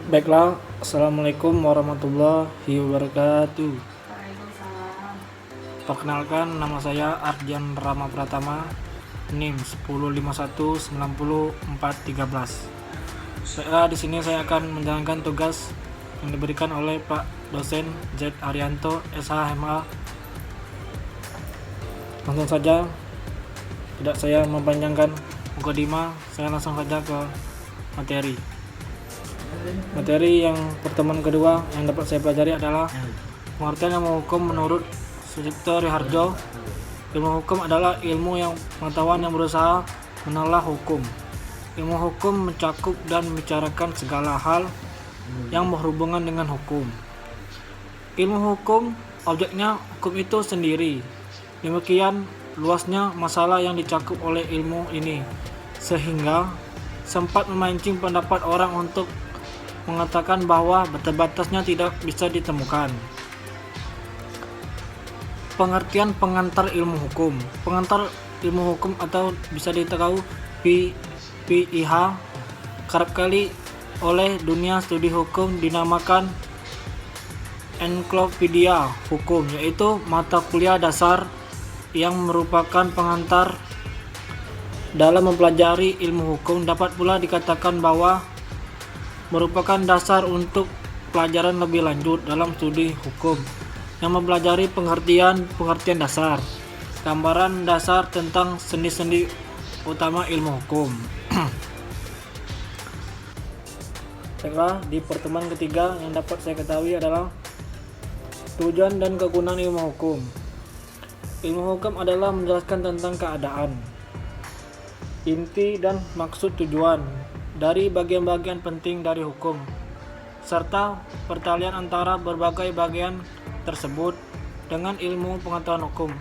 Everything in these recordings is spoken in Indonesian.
Baiklah, Assalamualaikum warahmatullahi wabarakatuh. Waalaikumsalam. Perkenalkan, nama saya Ardian Rama Pratama, NIM 105190413. Di sini saya akan menjalankan tugas yang diberikan oleh Pak Dosen Z Arianto, SH.MA. Langsung saja, tidak saya mempanjangkan mukadimah, saya langsung saja ke materi. Materi yang pertemuan kedua yang dapat saya pelajari adalah pengertian ilmu hukum menurut Sucipto Riharjo. Ilmu hukum adalah ilmu yang pengetahuan yang berusaha menelaah hukum. Ilmu hukum mencakup dan membicarakan segala hal yang berhubungan dengan hukum. Ilmu hukum, objeknya hukum itu sendiri. Demikian luasnya masalah yang dicakup oleh ilmu ini, sehingga sempat memancing pendapat orang untuk mengatakan bahwa batas-batasnya tidak bisa ditemukan. Pengertian pengantar ilmu hukum. Pengantar ilmu hukum atau bisa ditahu PIH kerap kali oleh dunia studi hukum dinamakan ensiklopedia hukum, yaitu mata kuliah dasar yang merupakan pengantar dalam mempelajari ilmu hukum. Dapat pula dikatakan bahwa merupakan dasar untuk pelajaran lebih lanjut dalam studi hukum yang mempelajari pengertian dasar, gambaran dasar tentang sendi-sendi utama ilmu hukum. Baiklah, di pertemuan ketiga yang dapat saya ketahui adalah tujuan dan kegunaan ilmu hukum. Ilmu hukum adalah menjelaskan tentang keadaan, inti dan maksud tujuan dari bagian-bagian penting dari hukum, serta pertalian antara berbagai bagian tersebut dengan ilmu pengetahuan hukum.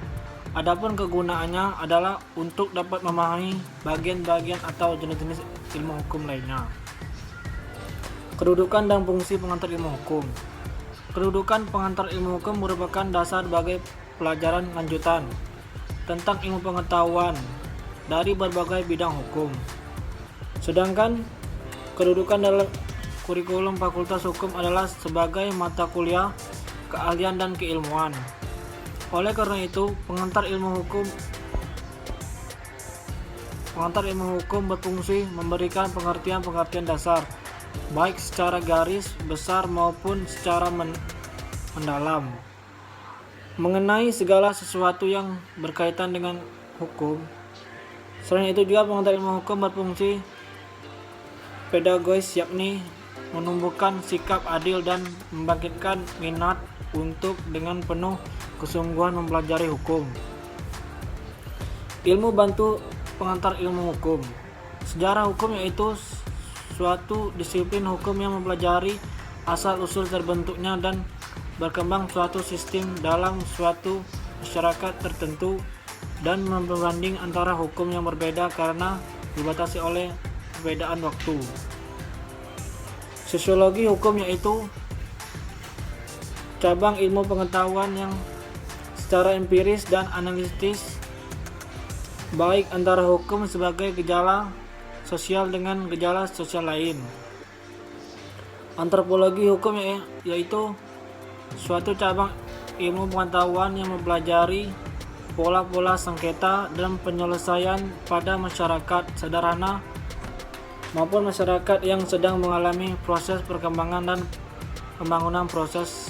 Adapun kegunaannya adalah untuk dapat memahami bagian-bagian atau jenis-jenis ilmu hukum lainnya. Kedudukan dan fungsi pengantar ilmu hukum. Kedudukan pengantar ilmu hukum merupakan dasar bagi pelajaran lanjutan tentang ilmu pengetahuan dari berbagai bidang hukum. Sedangkan kedudukan dalam kurikulum Fakultas Hukum adalah sebagai mata kuliah keahlian dan keilmuan. Oleh karena itu, pengantar ilmu hukum berfungsi memberikan pengertian dasar, baik secara garis besar maupun secara mendalam, mengenai segala sesuatu yang berkaitan dengan hukum. Selain itu juga pengantar ilmu hukum berfungsi pedagogis, yakni menumbuhkan sikap adil dan membangkitkan minat untuk dengan penuh kesungguhan mempelajari hukum. Ilmu bantu pengantar ilmu hukum. Sejarah hukum yaitu suatu disiplin hukum yang mempelajari asal-usul terbentuknya dan berkembang suatu sistem dalam suatu masyarakat tertentu dan membanding antara hukum yang berbeda karena dibatasi oleh perbedaan waktu. Sosiologi hukum yaitu cabang ilmu pengetahuan yang secara empiris dan analitis baik antara hukum sebagai gejala sosial dengan gejala sosial lain. Antropologi hukum yaitu suatu cabang ilmu pengetahuan yang mempelajari pola-pola sengketa dan penyelesaian pada masyarakat sederhana maupun masyarakat yang sedang mengalami proses perkembangan dan pembangunan proses.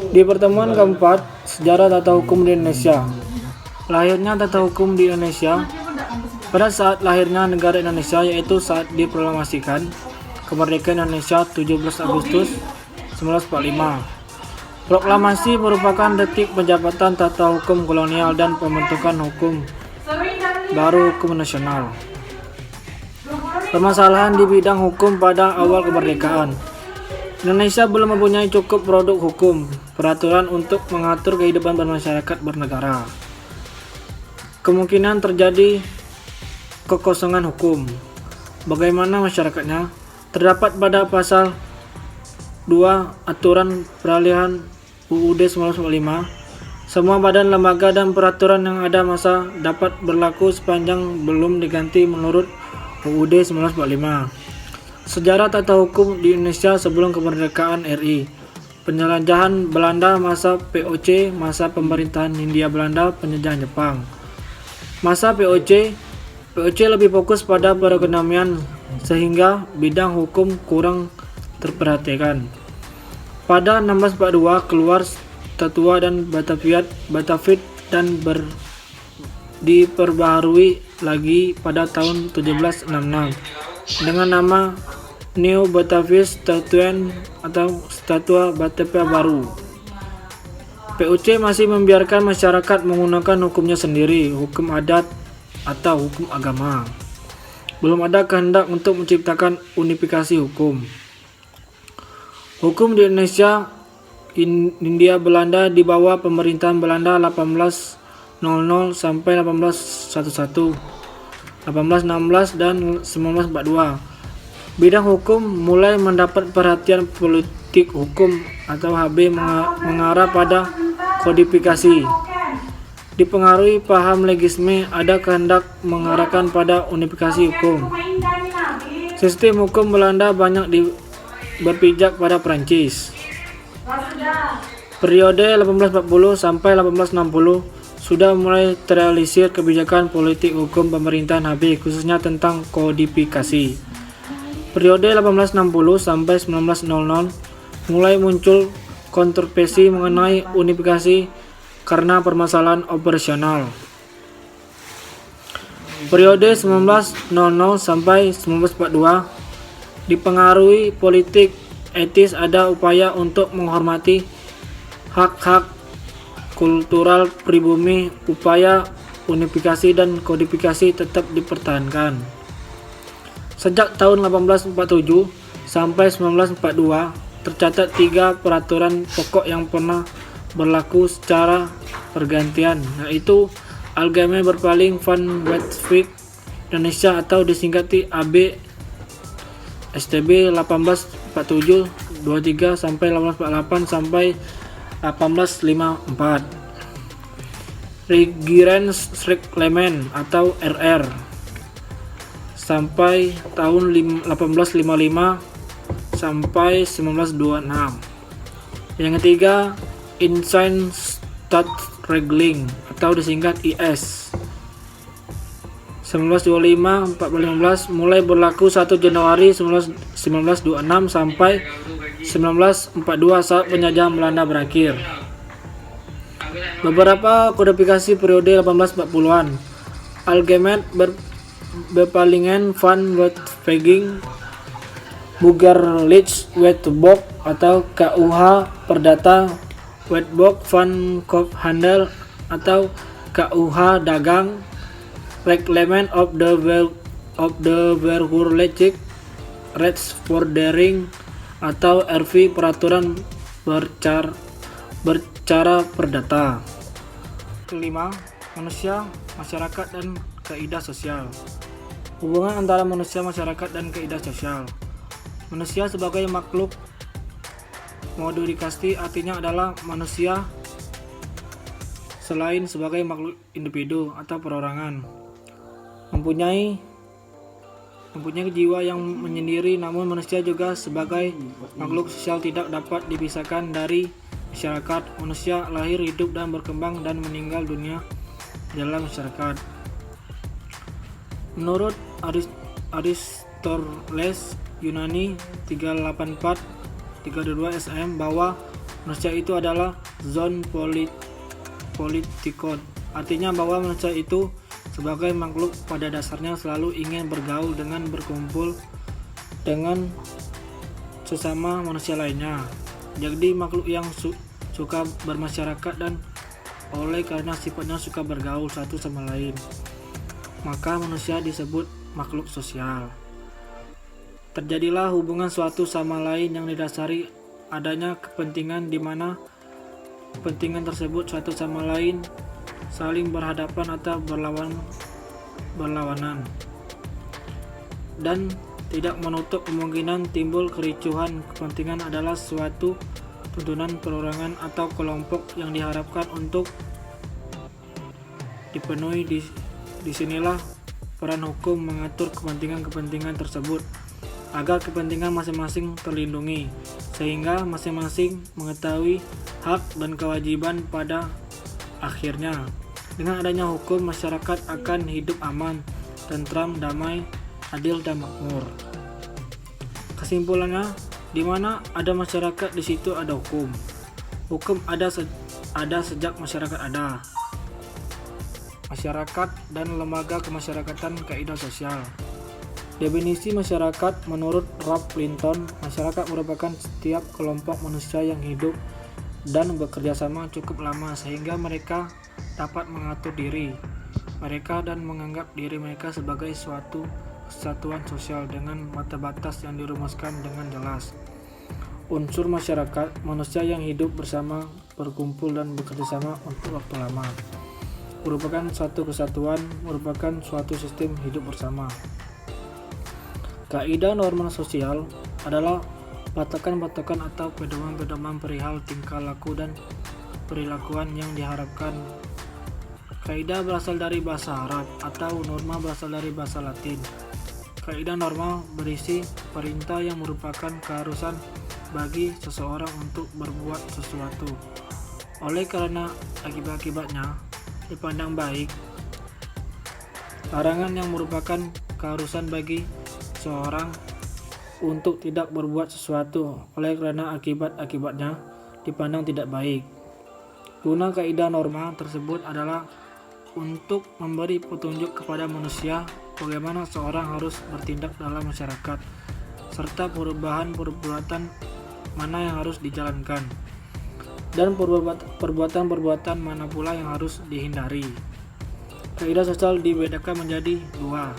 Di pertemuan keempat, sejarah tata hukum di Indonesia. Lahirnya tata hukum di Indonesia. Pada saat lahirnya negara Indonesia, yaitu saat diproklamasikan kemerdekaan Indonesia 17 Agustus 1945. Proklamasi merupakan detik penjabatan tata hukum kolonial dan pembentukan hukum baru hukum nasional. Permasalahan di bidang hukum pada awal kemerdekaan. Indonesia belum mempunyai cukup produk hukum, peraturan untuk mengatur kehidupan bermasyarakat bernegara. Kemungkinan terjadi kekosongan hukum. Bagaimana masyarakatnya? Terdapat pada pasal 2 Aturan Peralihan UUD 1945. Semua badan, lembaga, dan peraturan yang ada masa dapat berlaku sepanjang belum diganti menurut UUD 1945. Sejarah tata hukum di Indonesia sebelum kemerdekaan RI. Penjelajahan Belanda masa VOC, masa pemerintahan Hindia Belanda, penjajahan Jepang. Masa VOC lebih fokus pada perekonomian sehingga bidang hukum kurang terperhatikan. Pada 1642 keluar Statua dan Batavia dan diperbaharui lagi pada tahun 1766 dengan nama New Batavia Statute atau Statua Batavia Baru. VOC masih membiarkan masyarakat menggunakan hukumnya sendiri, hukum adat atau hukum agama. Belum ada kehendak untuk menciptakan unifikasi hukum. Hukum di Indonesia Hindia Belanda di bawah pemerintahan Belanda 1800 sampai 1811, 1816 dan 1942. Bidang hukum mulai mendapat perhatian politik hukum atau HB mengarah pada kodifikasi. Dipengaruhi paham legisme, ada kehendak mengarahkan pada unifikasi hukum. Sistem hukum Belanda banyak berpijak pada Prancis. Periode 1840 sampai 1860 sudah mulai terrealisir kebijakan politik hukum pemerintahan HB khususnya tentang kodifikasi. Periode 1860 sampai 1900 mulai muncul kontroversi mengenai unifikasi karena permasalahan operasional. Periode 1900 sampai 1942 dipengaruhi politik etis, ada upaya untuk menghormati hak-hak kultural pribumi, upaya unifikasi dan kodifikasi tetap dipertahankan. Sejak tahun 1847 sampai 1942 tercatat 3 peraturan pokok yang pernah berlaku secara bergantian, yaitu Algemene Bepaling van Wetweg Indonesia atau disingkati AB STB 1847 23 sampai 1848 sampai 1854. Regierungsreglement atau RR sampai tahun 1855 sampai 1926. Yang ketiga, Insight-Stadtregelung atau disingkat IS 1925-1415 mulai berlaku 1 Januari 1926 sampai 1942 saat penjajahan Belanda berakhir. Beberapa kodifikasi periode 1840-an. Algemene Bepalingen van Wetweging Burgerlijk Wetboek atau KUH Perdata Wetboek van Koophandel atau KUH Dagang, Reglement of the Burgerlijk Rechtsvordering atau RV Peraturan Bercara Perdata. Kelima, manusia, masyarakat dan kaidah sosial. Hubungan antara manusia, masyarakat dan kaidah sosial. Manusia sebagai makhluk modifikasi artinya adalah manusia selain sebagai makhluk individu atau perorangan mempunyai jiwa yang menyendiri, namun manusia juga sebagai makhluk sosial tidak dapat dipisahkan dari masyarakat. Manusia lahir, hidup dan berkembang dan meninggal dunia dalam masyarakat. Menurut Aristoteles Yunani 384-322 SM bahwa manusia itu adalah zon politikon, artinya bahwa manusia itu sebagai makhluk pada dasarnya selalu ingin bergaul dengan berkumpul dengan sesama manusia lainnya. Jadi makhluk yang suka bermasyarakat dan oleh karena sifatnya suka bergaul satu sama lain, maka manusia disebut makhluk sosial. Terjadilah hubungan suatu sama lain yang didasari adanya kepentingan di mana kepentingan tersebut satu sama lain saling berhadapan atau berlawanan, dan tidak menutup kemungkinan timbul kericuhan. Kepentingan adalah suatu tuntunan perorangan atau kelompok yang diharapkan untuk dipenuhi. Disinilah peran hukum mengatur kepentingan-kepentingan tersebut. agar kepentingan masing-masing terlindungi, sehingga masing-masing mengetahui hak dan kewajiban pada akhirnya. Dengan adanya hukum, masyarakat akan hidup aman, tentram, damai, adil, dan makmur. Kesimpulannya, di mana ada masyarakat, di situ ada hukum. Hukum ada sejak masyarakat ada. Masyarakat dan lembaga kemasyarakatan kaidah sosial. Definisi masyarakat menurut Ralph Linton, masyarakat merupakan setiap kelompok manusia yang hidup dan bekerja sama cukup lama sehingga mereka dapat mengatur diri mereka dan menganggap diri mereka sebagai suatu kesatuan sosial dengan batas-batas yang dirumuskan dengan jelas. Unsur masyarakat, manusia yang hidup bersama, berkumpul dan bekerja sama untuk waktu lama, merupakan suatu kesatuan, merupakan suatu sistem hidup bersama. Kaidah norma sosial adalah patokan-patokan atau pedoman-pedoman perihal tingkah laku dan perilakuan yang diharapkan. Kaidah berasal dari bahasa Arab atau norma berasal dari bahasa Latin. Kaidah norma berisi perintah yang merupakan keharusan bagi seseorang untuk berbuat sesuatu. Oleh karena akibat-akibatnya dipandang baik, larangan yang merupakan keharusan bagi seorang untuk tidak berbuat sesuatu oleh karena akibat-akibatnya dipandang tidak baik. Guna kaidah norma tersebut adalah untuk memberi petunjuk kepada manusia bagaimana seorang harus bertindak dalam masyarakat, serta perubahan perbuatan mana yang harus dijalankan, dan perbuatan-perbuatan mana pula yang harus dihindari. Kaidah sosial dibedakan menjadi dua.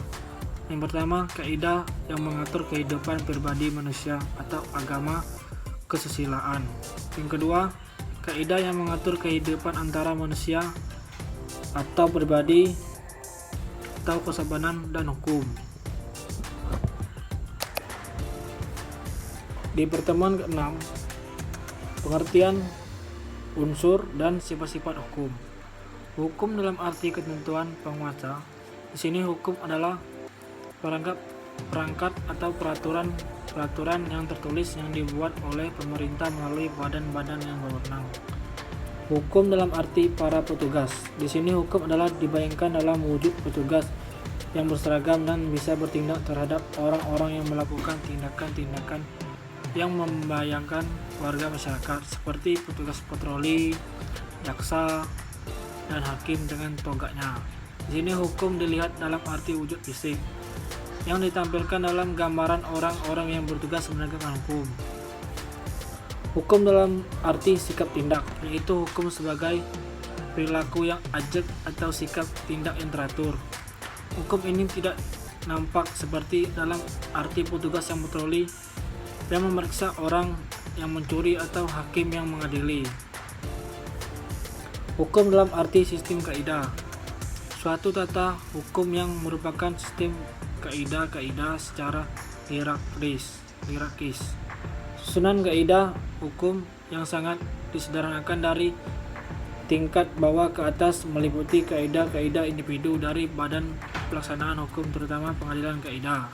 Yang pertama, kaidah yang mengatur kehidupan pribadi manusia atau agama kesusilaan. Yang kedua, kaidah yang mengatur kehidupan antara manusia atau pribadi atau kesopanan dan hukum. Di pertemuan ke-6, pengertian unsur dan sifat-sifat hukum. Hukum dalam arti ketentuan penguasa. Di sini hukum adalah perangkat atau peraturan yang tertulis yang dibuat oleh pemerintah melalui badan-badan yang berwenang. Hukum dalam arti para petugas. Di sini hukum adalah dibayangkan dalam wujud petugas yang berseragam dan bisa bertindak terhadap orang-orang yang melakukan tindakan-tindakan yang membahayakan warga masyarakat, seperti petugas patroli, jaksa, dan hakim dengan toganya. Di sini hukum dilihat dalam arti wujud fisik yang ditampilkan dalam gambaran orang-orang yang bertugas menegakkan hukum. Hukum dalam arti sikap tindak, yaitu hukum sebagai perilaku yang ajak atau sikap tindak yang teratur. Hukum ini tidak nampak seperti dalam arti petugas yang patroli yang memeriksa orang yang mencuri atau hakim yang mengadili. Hukum dalam arti sistem kaidah, suatu tata hukum yang merupakan sistem kaidah-kaidah secara hierarkis. Susunan kaidah hukum yang sangat disederhanakan dari tingkat bawah ke atas meliputi kaidah-kaidah individu dari badan pelaksanaan hukum, terutama pengadilan kaidah.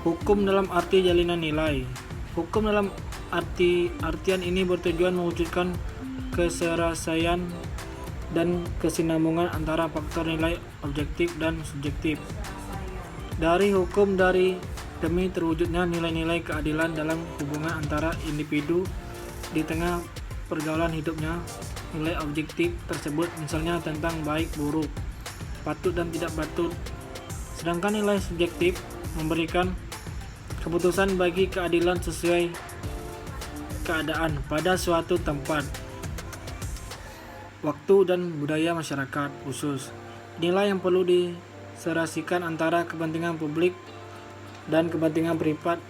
Hukum dalam arti jalinan nilai. Hukum dalam artian ini bertujuan mewujudkan keserasian dan kesinambungan antara faktor nilai objektif dan subjektif. Dari hukum demi terwujudnya nilai-nilai keadilan dalam hubungan antara individu di tengah pergaulan hidupnya. Nilai objektif tersebut misalnya tentang baik buruk, patut dan tidak patut. Sedangkan nilai subjektif memberikan keputusan bagi keadilan sesuai keadaan pada suatu tempat, waktu, dan budaya masyarakat khusus. Nilai yang perlu diserasikan antara kepentingan publik dan kepentingan privat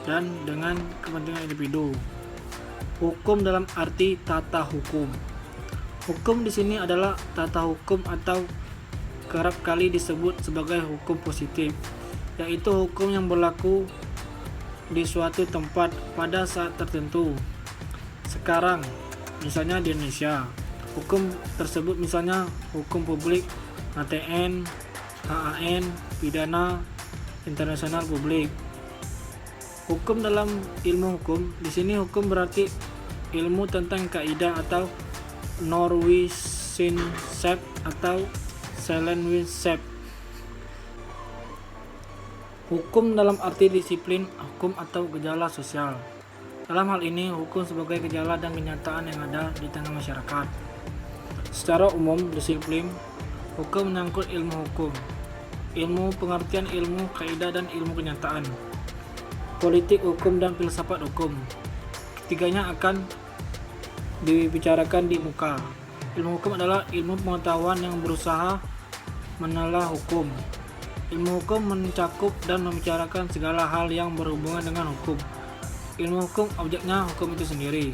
dan dengan kepentingan individu. Hukum dalam arti tata hukum. Hukum di sini adalah tata hukum atau kerap kali disebut sebagai hukum positif, yaitu hukum yang berlaku di suatu tempat pada saat tertentu. Sekarang, misalnya di Indonesia, hukum tersebut misalnya hukum publik, HTN, HAN, pidana, internasional publik. Hukum dalam ilmu hukum, di sini hukum berarti ilmu tentang kaidah atau Norwegian atau Selenwissenschaft. Hukum dalam arti disiplin hukum atau gejala sosial. Dalam hal ini, hukum sebagai gejala dan kenyataan yang ada di tengah masyarakat. Secara umum, disiplin hukum menyangkut ilmu hukum, ilmu pengertian ilmu kaidah dan ilmu kenyataan, politik hukum dan filsafat hukum. Ketiganya akan dibicarakan di muka. Ilmu hukum adalah ilmu pengetahuan yang berusaha menelaah hukum. Ilmu hukum mencakup dan membicarakan segala hal yang berhubungan dengan hukum. Ilmu hukum objeknya hukum itu sendiri.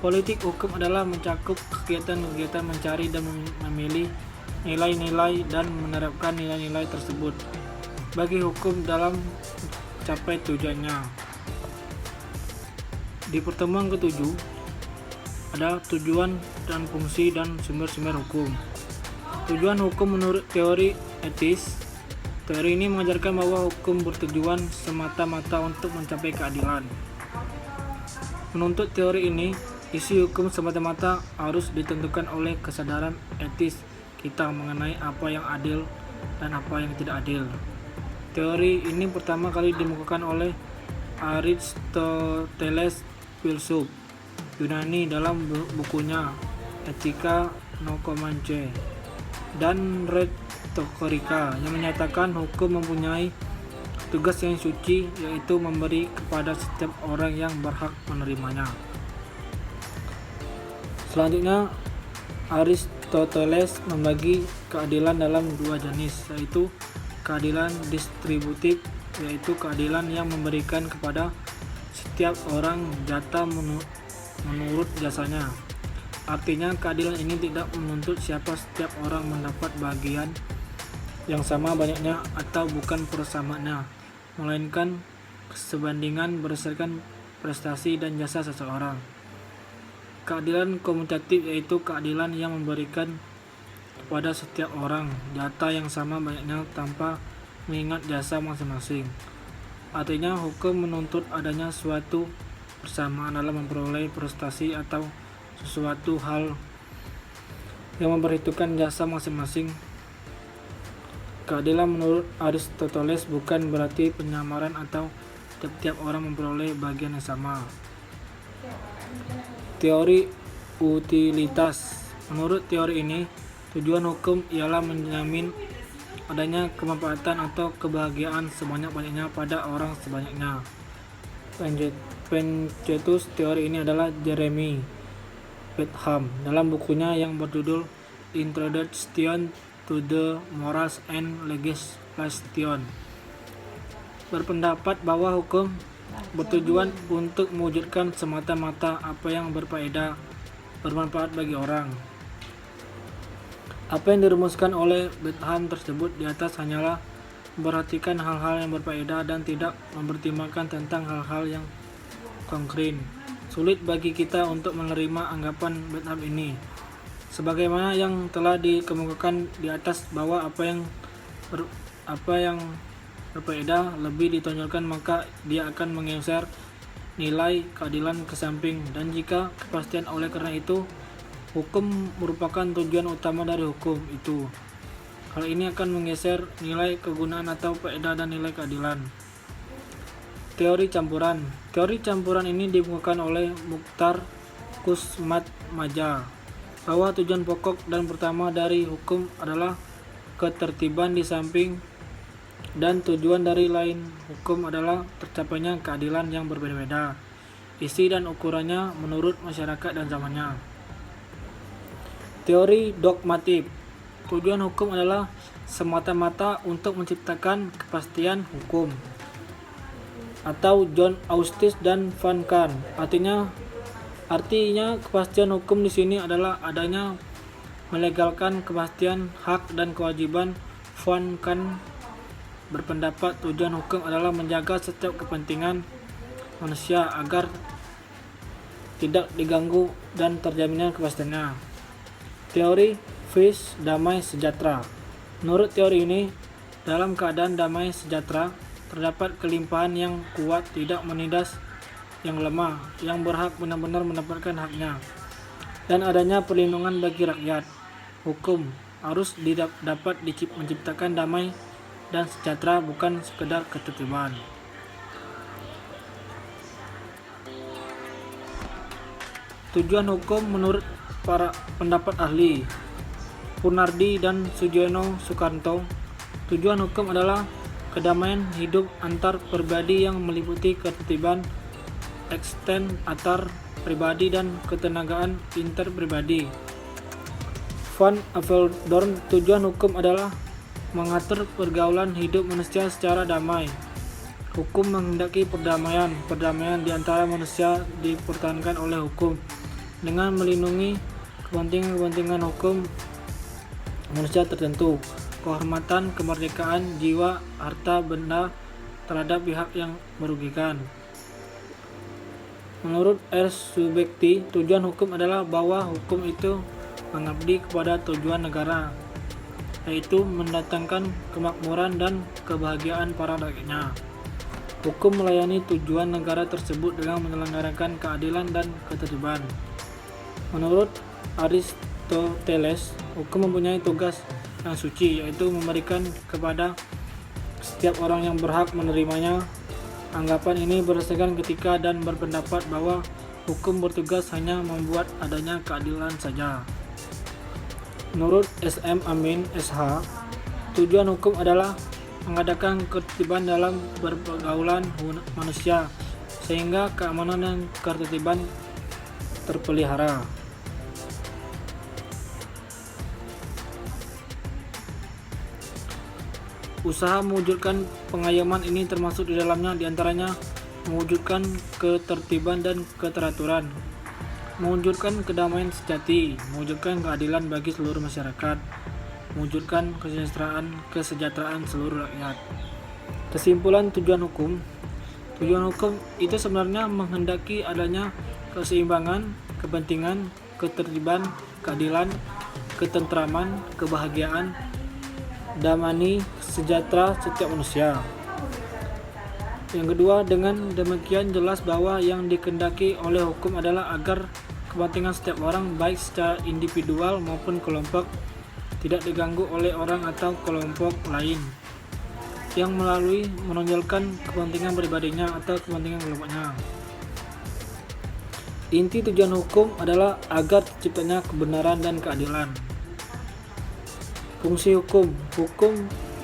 Politik hukum adalah mencakup kegiatan-kegiatan mencari dan memilih nilai-nilai dan menerapkan nilai-nilai tersebut bagi hukum dalam mencapai tujuannya. Di pertemuan ke-7 ada tujuan dan fungsi dan sumber-sumber hukum. Tujuan hukum menurut teori etis. Teori ini mengajarkan bahwa hukum bertujuan semata-mata untuk mencapai keadilan. Menurut teori ini, isi hukum semata-mata harus ditentukan oleh kesadaran etis kita mengenai apa yang adil dan apa yang tidak adil. Teori ini pertama kali dikemukakan oleh Aristoteles, filsuf Yunani, dalam bukunya Etika Nikomache dan Rhetorica, yang menyatakan hukum mempunyai tugas yang suci, yaitu memberi kepada setiap orang yang berhak menerimanya. Selanjutnya, Aristoteles membagi keadilan dalam dua jenis, yaitu keadilan distributif, yaitu keadilan yang memberikan kepada setiap orang jatah menurut jasanya. Artinya, keadilan ini tidak menuntut setiap orang mendapat bagian yang sama banyaknya atau bukan persamaannya, melainkan sebandingan berdasarkan prestasi dan jasa seseorang. Keadilan komutatif, yaitu keadilan yang memberikan kepada setiap orang jatah yang sama banyaknya tanpa mengingat jasa masing-masing. Artinya, hukum menuntut adanya suatu persamaan dalam memperoleh prestasi atau sesuatu hal yang memperhitungkan jasa masing-masing. Keadilan menurut Aristoteles bukan berarti penyamaran atau tiap-tiap orang memperoleh bagian yang sama. Teori utilitas. Menurut teori ini, tujuan hukum ialah menjamin adanya kemanfaatan atau kebahagiaan sebanyak-banyaknya pada orang sebanyaknya. Pencetus teori ini adalah Jeremy Bentham dalam bukunya yang berjudul Introduction to the Morals and Legislation, berpendapat bahwa hukum bertujuan untuk mewujudkan semata-mata apa yang berfaedah, bermanfaat bagi orang. Apa yang dirumuskan oleh Bentham tersebut di atas hanyalah memperhatikan hal-hal yang berfaedah dan tidak mempertimbangkan tentang hal-hal yang konkret. Sulit bagi kita untuk menerima anggapan Bentham ini, sebagaimana yang telah dikemukakan di atas bahwa apa yang berfaedah lebih ditonjolkan, maka dia akan menggeser nilai keadilan ke samping, dan jika kepastian. Oleh karena itu, hukum merupakan tujuan utama dari hukum itu. Hal ini akan menggeser nilai kegunaan atau faedah dan nilai keadilan. Teori campuran. Teori campuran ini dikemukakan oleh Mukhtar Kusmatmaja, bahwa tujuan pokok dan pertama dari hukum adalah ketertiban di samping, dan tujuan dari lain hukum adalah tercapainya keadilan yang berbeda-beda, isi dan ukurannya menurut masyarakat dan zamannya. Teori dogmatik. Tujuan hukum adalah semata-mata untuk menciptakan kepastian hukum, atau John Augustus dan Van Kant. Artinya kepastian hukum di sini adalah adanya melegalkan kepastian hak dan kewajiban. Van Kant berpendapat tujuan hukum adalah menjaga setiap kepentingan manusia agar tidak diganggu dan terjaminnya kepastiannya. Teori peace, damai sejahtera. Menurut teori ini, Dalam keadaan damai sejahtera, terdapat kelimpahan yang kuat tidak menindas yang lemah, yang berhak benar-benar mendapatkan haknya, dan adanya perlindungan bagi rakyat. Hukum harus dapat menciptakan damai dan sejahtera, bukan sekedar ketertiban. Tujuan hukum menurut para pendapat ahli Purnardi dan Sujono Sukanto, tujuan hukum adalah kedamaian hidup antar pribadi yang meliputi ketertiban ekstern antar pribadi dan ketenagaan interpribadi. Van Apeldoorn, tujuan hukum adalah mengatur pergaulan hidup manusia secara damai. Hukum menghendaki perdamaian di antara manusia dipertahankan oleh hukum dengan melindungi kepentingan hukum manusia tertentu, kehormatan, kemerdekaan jiwa, harta benda terhadap pihak yang merugikan. Menurut R. Subekti, tujuan hukum adalah bahwa hukum itu mengabdi kepada tujuan negara, yaitu mendatangkan kemakmuran dan kebahagiaan para rakyatnya. Hukum melayani tujuan negara tersebut dengan menyelenggarakan keadilan dan ketertiban. Menurut Aristoteles, hukum mempunyai tugas yang suci, yaitu memberikan kepada setiap orang yang berhak menerimanya. Anggapan ini berdasarkan ketika dan berpendapat bahwa hukum bertugas hanya membuat adanya keadilan saja. Menurut S.M. Amin, S.H., tujuan hukum adalah mengadakan ketertiban dalam pergaulan manusia sehingga keamanan dan ketertiban terpelihara. Usaha mewujudkan pengayoman ini termasuk di dalamnya diantaranya mewujudkan ketertiban dan keteraturan, mewujudkan kedamaian sejati, mewujudkan keadilan bagi seluruh masyarakat, mewujudkan kesejahteraan seluruh rakyat. Kesimpulan tujuan hukum itu sebenarnya menghendaki adanya keseimbangan, kepentingan, ketertiban, keadilan, ketentraman, kebahagiaan, damani, sejahtera setiap manusia. Yang kedua, dengan demikian jelas bahwa yang dikehendaki oleh hukum adalah agar kepentingan setiap orang, baik secara individual maupun kelompok, tidak diganggu oleh orang atau kelompok lain yang melalui menonjolkan kepentingan pribadinya atau kepentingan kelompoknya. Inti tujuan hukum adalah agar terciptanya kebenaran dan keadilan. Fungsi hukum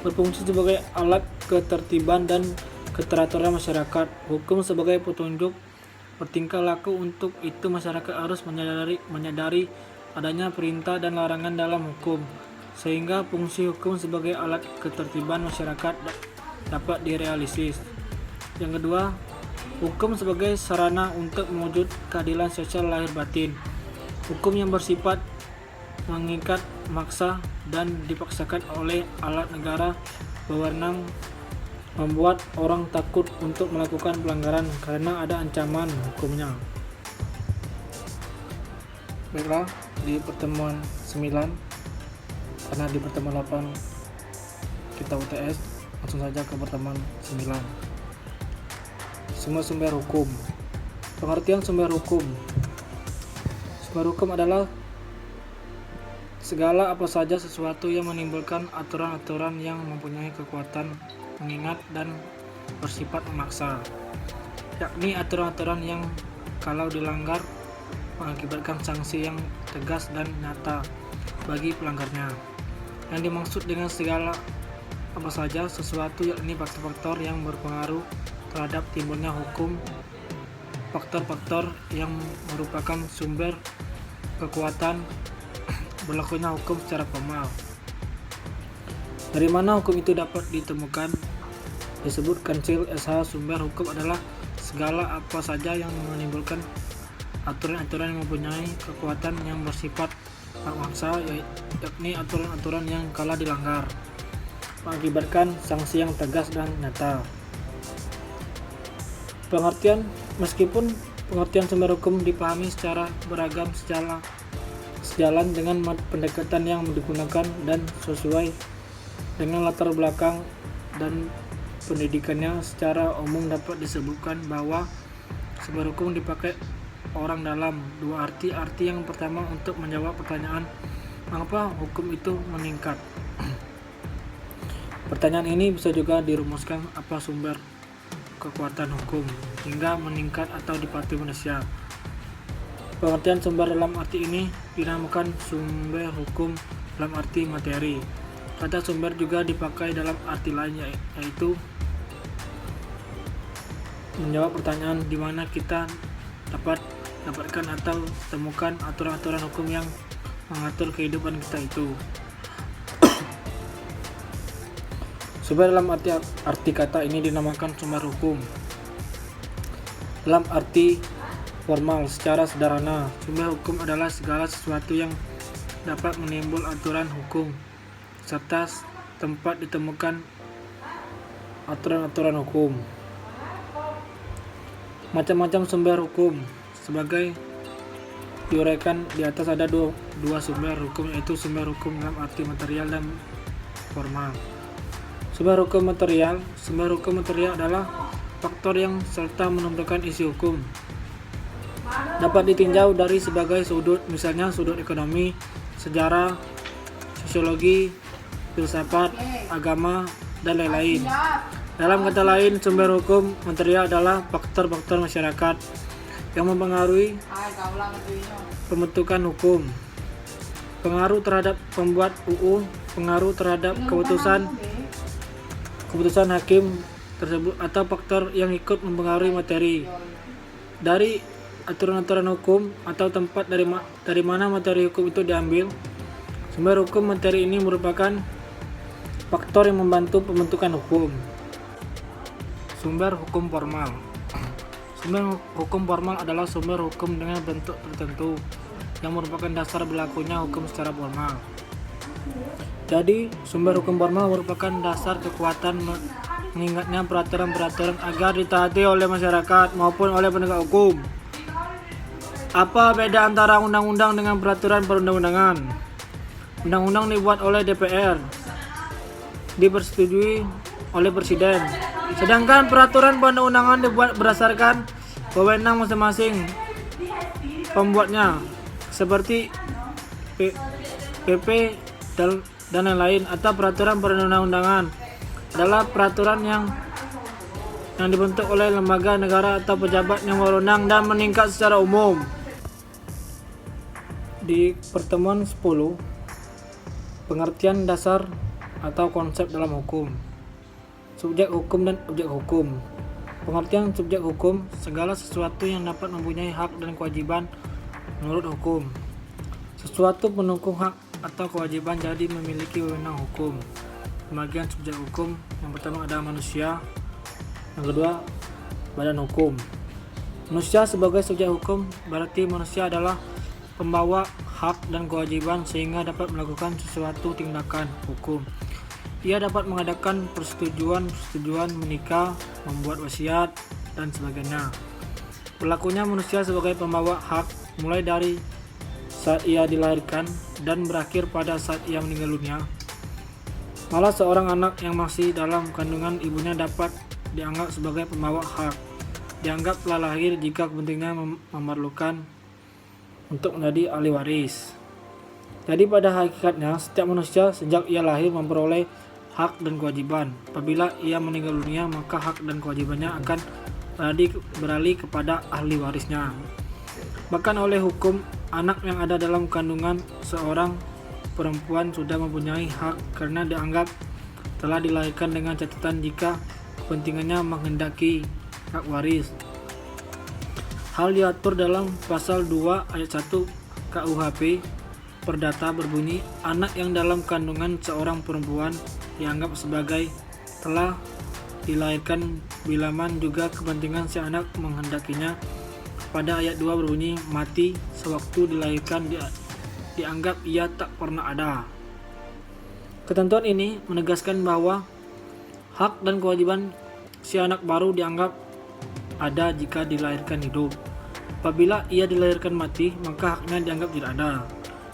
berfungsi sebagai alat ketertiban dan keteraturan masyarakat. Hukum sebagai petunjuk bertingkah laku. Untuk itu masyarakat harus menyadari adanya perintah dan larangan dalam hukum, sehingga fungsi hukum sebagai alat ketertiban masyarakat dapat direalisasi. Yang kedua, hukum sebagai sarana untuk mewujud keadilan sosial lahir batin. Hukum yang bersifat mengikat, memaksa, dan dipaksakan oleh alat negara berwenang membuat orang takut untuk melakukan pelanggaran karena ada ancaman hukumnya. Baiklah, di pertemuan 9, karena di pertemuan 8 kita UTS, langsung saja ke pertemuan 9. Sumber hukum. Pengertian sumber hukum. Sumber hukum adalah segala apa saja sesuatu yang menimbulkan aturan-aturan yang mempunyai kekuatan mengingat dan bersifat memaksa, yakni aturan-aturan yang kalau dilanggar mengakibatkan sanksi yang tegas dan nyata bagi pelanggarnya. Yang dimaksud dengan segala apa saja sesuatu yakni faktor-faktor yang berpengaruh terhadap timbulnya hukum, faktor-faktor yang merupakan sumber kekuatan berlakunya hukum secara formal. Dari mana hukum itu dapat ditemukan? Disebut Kancil SH, sumber hukum adalah segala apa saja yang menimbulkan aturan-aturan yang mempunyai kekuatan yang bersifat memaksa, yakni aturan-aturan yang kala dilanggar mengakibatkan sanksi yang tegas dan nyata. Meskipun pengertian sumber hukum dipahami secara beragam sejalan dengan pendekatan yang digunakan dan sesuai Dengan latar belakang dan pendidikannya, secara umum dapat disebutkan bahwa sumber hukum dipakai orang dalam dua arti. Arti yang pertama untuk menjawab pertanyaan mengapa hukum itu meningkat. Pertanyaan ini bisa juga dirumuskan apa sumber kekuatan hukum hingga meningkat atau dipatuhi manusia. Pengertian sumber dalam arti ini dinamakan sumber hukum dalam arti materi. Kata sumber juga dipakai dalam arti lain, yaitu menjawab pertanyaan di mana kita dapatkan atau temukan aturan-aturan hukum yang mengatur kehidupan kita itu. Sumber dalam arti kata ini dinamakan sumber hukum. Dalam arti formal, secara sederhana, sumber hukum adalah segala sesuatu yang dapat menimbul aturan hukum serta tempat ditemukan aturan-aturan hukum. Macam-macam sumber hukum. Sebagai diuraikan di atas, ada dua sumber hukum, yaitu sumber hukum dalam arti material dan formal. Sumber hukum material adalah faktor yang serta menentukan isi hukum. Dapat ditinjau dari sebagai sudut, misalnya sudut ekonomi, sejarah, sosiologi, filsafat, agama, dan lain-lain. Dalam kata lain, sumber hukum material adalah faktor-faktor masyarakat yang mempengaruhi pembentukan hukum, pengaruh terhadap pembuat UU, pengaruh terhadap keputusan hakim tersebut, atau faktor yang ikut mempengaruhi materi. Dari aturan-aturan hukum atau tempat dari mana materi hukum itu diambil, sumber hukum materi ini merupakan faktor yang membantu pembentukan hukum. Sumber hukum formal. Sumber hukum formal adalah sumber hukum dengan bentuk tertentu yang merupakan dasar berlakunya hukum secara formal. Jadi, sumber hukum formal merupakan dasar kekuatan mengingatnya peraturan-peraturan agar ditaati oleh masyarakat maupun oleh penegak hukum. Apa beda antara undang-undang dengan peraturan perundang-undangan? Undang-undang dibuat oleh DPR, dipersetujui oleh Presiden. Sedangkan peraturan perundang-undangan dibuat berdasarkan wewenang masing-masing pembuatnya, seperti PP dan lain-lain. Atau peraturan perundang-undangan adalah peraturan yang dibentuk oleh lembaga negara atau pejabat yang berwenang dan meningkat secara umum. Di pertemuan 10, pengertian dasar atau konsep dalam hukum. Subjek hukum dan objek hukum. Pengertian subjek hukum, segala sesuatu yang dapat mempunyai hak dan kewajiban menurut hukum. Sesuatu pendukung hak atau kewajiban jadi memiliki wewenang hukum. Pembagian subjek hukum, yang pertama ada manusia, yang kedua badan hukum. Manusia sebagai subjek hukum berarti manusia adalah pembawa hak dan kewajiban sehingga dapat melakukan sesuatu tindakan hukum. Ia dapat mengadakan persetujuan menikah, membuat wasiat, dan sebagainya. Berlakunya manusia sebagai pembawa hak mulai dari saat ia dilahirkan dan berakhir pada saat ia meninggal dunia. Malah seorang anak yang masih dalam kandungan ibunya dapat dianggap sebagai pembawa hak. Dianggap telah lahir jika kepentingannya memerlukan untuk menjadi ahli waris. Jadi pada hakikatnya setiap manusia sejak ia lahir memperoleh hak dan kewajiban. Apabila ia meninggal dunia, maka hak dan kewajibannya akan beralih kepada ahli warisnya. Bahkan oleh hukum, anak yang ada dalam kandungan seorang perempuan sudah mempunyai hak karena dianggap telah dilahirkan dengan catatan jika kepentingannya menghendaki hak waris. Hal diatur dalam pasal 2 ayat 1 KUHP Perdata berbunyi, anak yang dalam kandungan seorang perempuan dianggap sebagai telah dilahirkan bila mana juga kepentingan si anak menghendakinya. Pada ayat 2 berbunyi, mati sewaktu dilahirkan dianggap ia tak pernah ada. Ketentuan ini menegaskan bahwa hak dan kewajiban si anak baru dianggap ada jika dilahirkan hidup. Apabila ia dilahirkan mati, maka haknya dianggap tidak ada.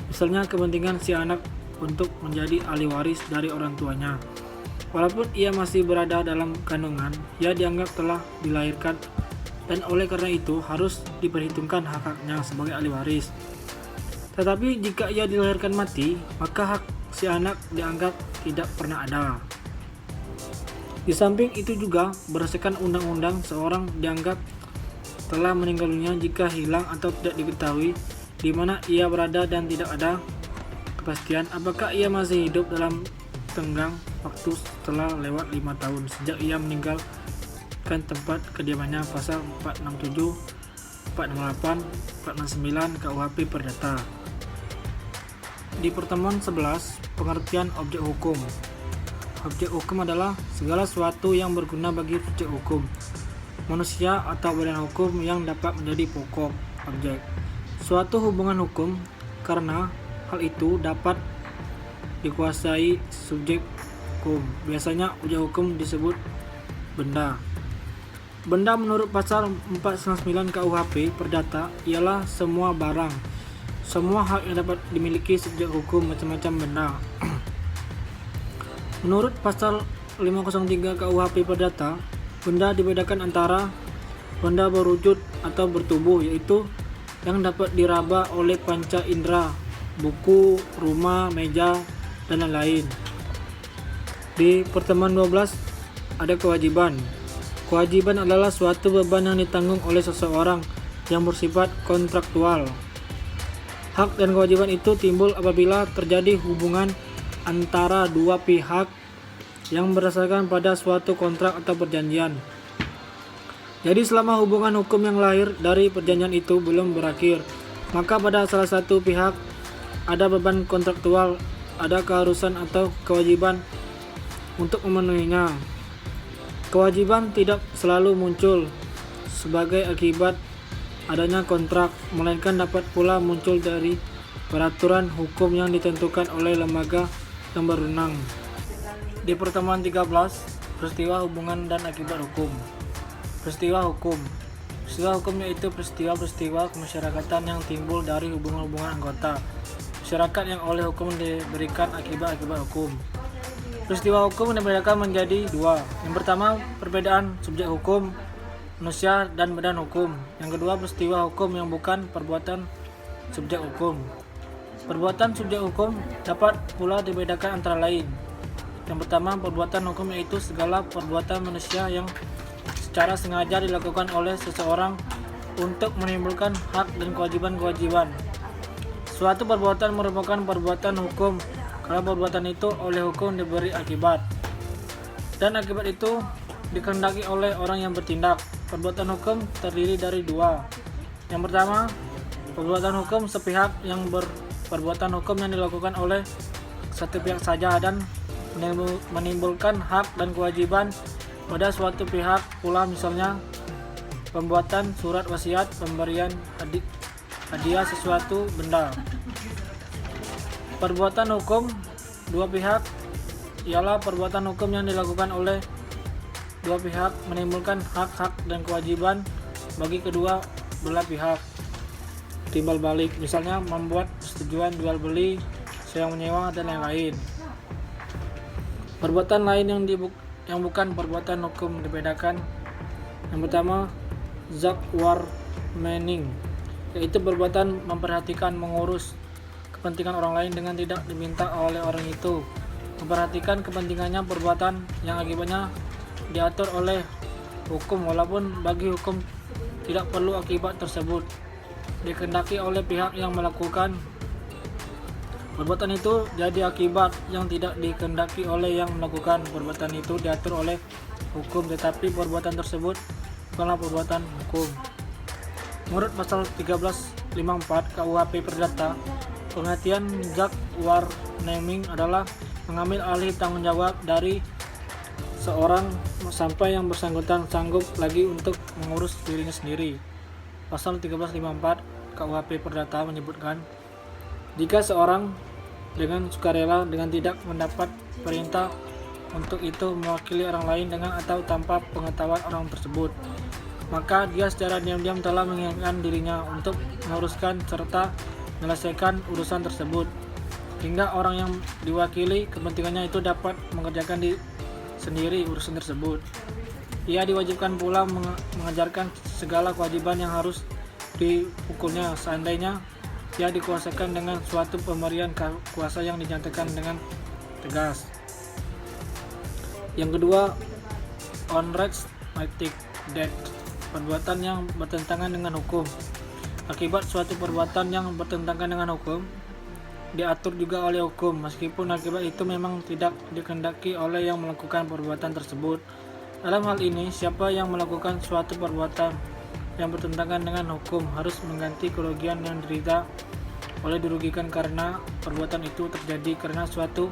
Misalnya kepentingan si anak untuk menjadi ahli waris dari orang tuanya. Walaupun ia masih berada dalam kandungan, ia dianggap telah dilahirkan dan oleh karena itu harus diperhitungkan hak-haknya sebagai ahli waris. Tetapi jika ia dilahirkan mati, maka hak si anak dianggap tidak pernah ada. Di samping itu juga, berdasarkan undang-undang, seorang dianggap telah meninggal dunia jika hilang atau tidak diketahui di mana ia berada dan tidak ada kepastian apakah ia masih hidup dalam tenggang waktu setelah lewat 5 tahun sejak ia meninggalkan tempat kediamannya. Pasal 467, 468, 469 KUHP Perdata. Di pertemuan 11, pengertian objek hukum. Objek hukum adalah segala sesuatu yang berguna bagi subjek hukum, manusia atau badan hukum yang dapat menjadi pokok objek suatu hubungan hukum, karena hal itu dapat dikuasai subjek hukum. Biasanya objek hukum disebut benda. Benda menurut pasal 499 KUHP Perdata ialah semua barang, semua hak yang dapat dimiliki subjek hukum, macam-macam benda. Menurut pasal 503 KUHP Perdata, benda dibedakan antara benda berwujud atau bertubuh, yaitu yang dapat diraba oleh panca indera, buku, rumah, meja, dan lain-lain. Di pertemuan 12 ada kewajiban. Kewajiban adalah suatu beban yang ditanggung oleh seseorang yang bersifat kontraktual. Hak dan kewajiban itu timbul apabila terjadi hubungan antara dua pihak yang berdasarkan pada suatu kontrak atau perjanjian. Jadi selama hubungan hukum yang lahir dari perjanjian itu belum berakhir, maka pada salah satu pihak ada beban kontraktual, ada keharusan atau kewajiban untuk memenuhinya. Kewajiban tidak selalu muncul sebagai akibat adanya kontrak, melainkan dapat pula muncul dari peraturan hukum yang ditentukan oleh lembaga yang berwenang. Di pertemuan 13, peristiwa hubungan dan akibat hukum. Peristiwa hukum. Peristiwa hukum yaitu peristiwa-peristiwa kemasyarakatan yang timbul dari hubungan-hubungan anggota masyarakat yang oleh hukum diberikan akibat-akibat hukum. Peristiwa hukum dibedakan menjadi dua. Yang pertama, perbedaan subjek hukum, manusia dan badan hukum. Yang kedua, peristiwa hukum yang bukan perbuatan subjek hukum. Perbuatan subjek hukum dapat pula dibedakan antara lain. Yang pertama, perbuatan hukum yaitu segala perbuatan manusia yang secara sengaja dilakukan oleh seseorang untuk menimbulkan hak dan kewajiban-kewajiban. Suatu perbuatan merupakan perbuatan hukum kalau perbuatan itu oleh hukum diberi akibat, dan akibat itu dikehendaki oleh orang yang bertindak. Perbuatan hukum terdiri dari dua. Yang pertama, perbuatan hukum sepihak yang perbuatan hukum yang dilakukan oleh satu pihak saja dan menimbulkan hak dan kewajiban pada suatu pihak pula, misalnya pembuatan surat wasiat, pemberian hadiah sesuatu benda. Perbuatan hukum dua pihak ialah perbuatan hukum yang dilakukan oleh dua pihak menimbulkan hak-hak dan kewajiban bagi kedua belah pihak. Timbal balik, misalnya membuat persetujuan jual beli, sewa menyewa, dan lain-lain. Perbuatan lain yang bukan perbuatan hukum dibedakan. Yang pertama, zakwarmening, yaitu perbuatan memperhatikan, mengurus kepentingan orang lain dengan tidak diminta oleh orang itu. Memperhatikan kepentingannya perbuatan yang akibatnya diatur oleh hukum, walaupun bagi hukum tidak perlu akibat tersebut dikehendaki oleh pihak yang melakukan perbuatan itu jadi akibat yang tidak dikehendaki oleh yang melakukan perbuatan itu diatur oleh hukum, tetapi perbuatan tersebut bukanlah perbuatan hukum. Menurut pasal 1354 KUHP Perdata, pengertian zakwarneming adalah mengambil alih tanggung jawab dari seorang sampai yang bersangkutan sanggup lagi untuk mengurus dirinya sendiri. Pasal 1354 KUHP Perdata menyebutkan, jika seorang dengan sukarela dengan tidak mendapat perintah untuk itu mewakili orang lain dengan atau tanpa pengetahuan orang tersebut, maka dia secara diam-diam telah mengingatkan dirinya untuk menguruskan serta menyelesaikan urusan tersebut, hingga orang yang diwakili kepentingannya itu dapat mengerjakan sendiri urusan tersebut. Ia diwajibkan pula mengajarkan segala kewajiban yang harus dipukulnya seandainya ia dikuasakan dengan suatu pemberian kuasa yang dinyatakan dengan tegas. Yang kedua, unrestricted debt, perbuatan yang bertentangan dengan hukum. Akibat suatu perbuatan yang bertentangan dengan hukum diatur juga oleh hukum, meskipun akibat itu memang tidak dikehendaki oleh yang melakukan perbuatan tersebut. Dalam hal ini, siapa yang melakukan suatu perbuatan yang bertentangan dengan hukum harus mengganti kerugian yang dirugikan karena perbuatan itu terjadi karena suatu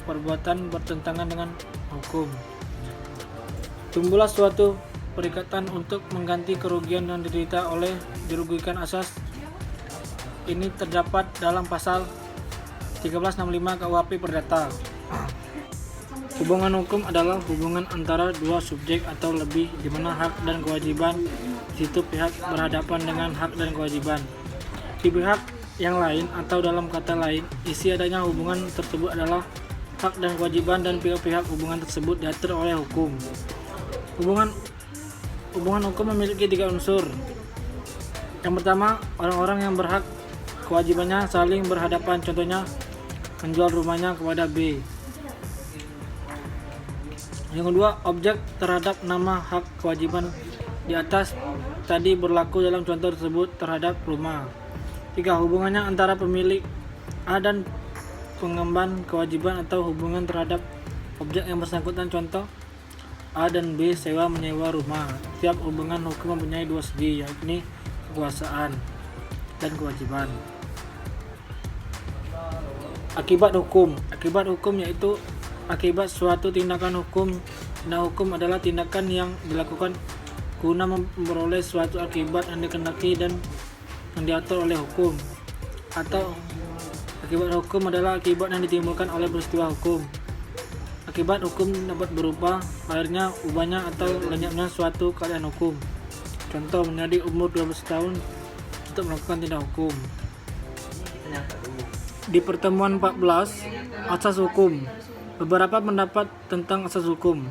perbuatan bertentangan dengan hukum. Tumbuhlah suatu perikatan untuk mengganti kerugian yang dirugikan. Asas ini terdapat dalam pasal 1365 KUHP Perdata. Hubungan hukum adalah hubungan antara dua subjek atau lebih di mana hak dan kewajiban di situ pihak berhadapan dengan hak dan kewajiban di pihak yang lain, atau dalam kata lain, isi adanya hubungan tersebut adalah hak dan kewajiban dan pihak-pihak hubungan tersebut diatur oleh hukum. Hubungan hukum memiliki 3 unsur. Yang pertama, orang-orang yang berhak kewajibannya saling berhadapan, contohnya menjual rumahnya kepada B. Yang kedua, objek terhadap nama hak kewajiban di atas tadi berlaku dalam contoh tersebut terhadap rumah. 3. Hubungannya antara pemilik A dan pengemban kewajiban atau hubungan terhadap objek yang bersangkutan, contoh A dan B sewa menyewa rumah. Setiap hubungan hukum mempunyai 2 segi, yakni kekuasaan dan kewajiban. Akibat hukum yaitu akibat suatu tindakan hukum. Tindakan hukum adalah tindakan yang dilakukan guna memperoleh suatu akibat yang dikehendaki dan yang diatur oleh hukum. Atau akibat hukum adalah akibat yang ditimbulkan oleh peristiwa hukum. Akibat hukum dapat berupa lahirnya, ubahnya, atau lenyapnya suatu keadaan hukum. Contoh, menjadi umur 12 tahun untuk melakukan tindak hukum. Di pertemuan 14, asas hukum. Beberapa pendapat tentang asas hukum.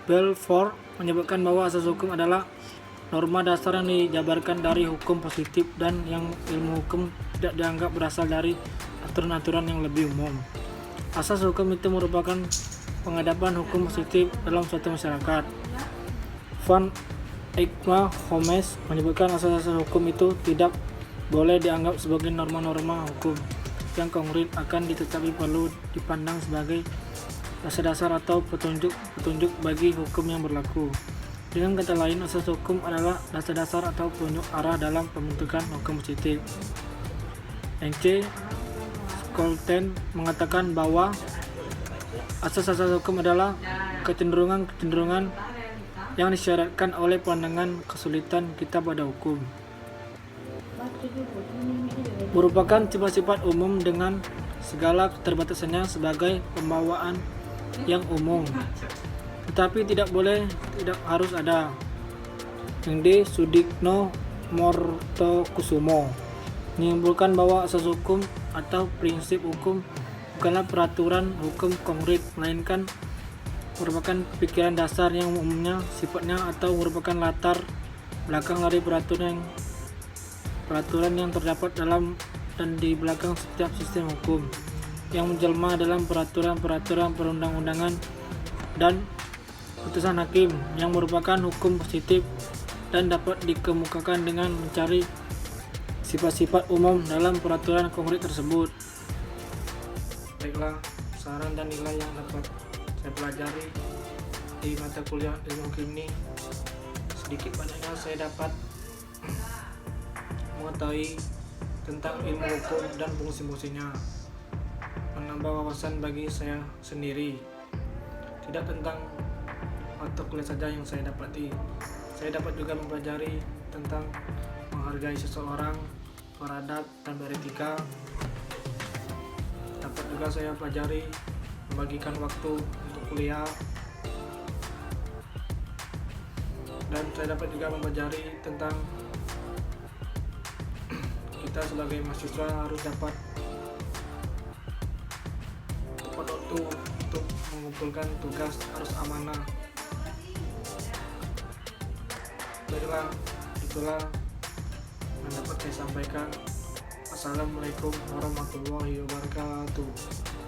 Balfour menyebutkan bahwa asas hukum adalah norma dasar yang dijabarkan dari hukum positif dan yang ilmu hukum tidak dianggap berasal dari aturan-aturan yang lebih umum. Asas hukum itu merupakan pengadapan hukum positif dalam suatu masyarakat. Van Eyck Holmes menyebutkan asas-asas hukum itu tidak boleh dianggap sebagai norma-norma hukum yang konkret, akan tetapi perlu dipandang sebagai dasar-dasar atau petunjuk bagi hukum yang berlaku. Dengan kata lain, asas hukum adalah dasar-dasar atau petunjuk arah dalam pembentukan hukum positif. N.C. Scholten mengatakan bahwa asas-asas hukum adalah kecenderungan yang disyaratkan oleh pandangan kesulitan kita pada hukum. Merupakan sifat-sifat umum dengan segala keterbatasannya sebagai pembawaan yang umum, tetapi tidak harus ada. Yang D. Sudikno Mortokusumo menyimpulkan bahwa asas hukum atau prinsip hukum bukanlah peraturan hukum konkret, melainkan merupakan pikiran dasar yang umumnya sifatnya atau merupakan latar belakang dari peraturan yang terdapat dalam dan di belakang setiap sistem hukum yang menjelma dalam peraturan-peraturan perundang-undangan dan putusan hakim yang merupakan hukum positif dan dapat dikemukakan dengan mencari sifat-sifat umum dalam peraturan konkret tersebut. Baiklah, saran dan nilai yang dapat saya pelajari di mata kuliah ilmu hukum ini, sedikit banyaknya saya dapat mengetahui tentang ilmu hukum dan fungsi-fungsinya, menambah wawasan bagi saya sendiri. Tidak tentang mata kuliah saja yang saya dapati, saya dapat juga mempelajari tentang menghargai seseorang, beradab dan beretika. Dapat juga saya pelajari membagikan waktu untuk kuliah, dan saya dapat juga mempelajari tentang kita sebagai mahasiswa harus dapat tepat waktu untuk mengumpulkan tugas harus amanah. Baiklah, itulah yang dapat saya sampaikan. Assalamualaikum warahmatullahi wabarakatuh.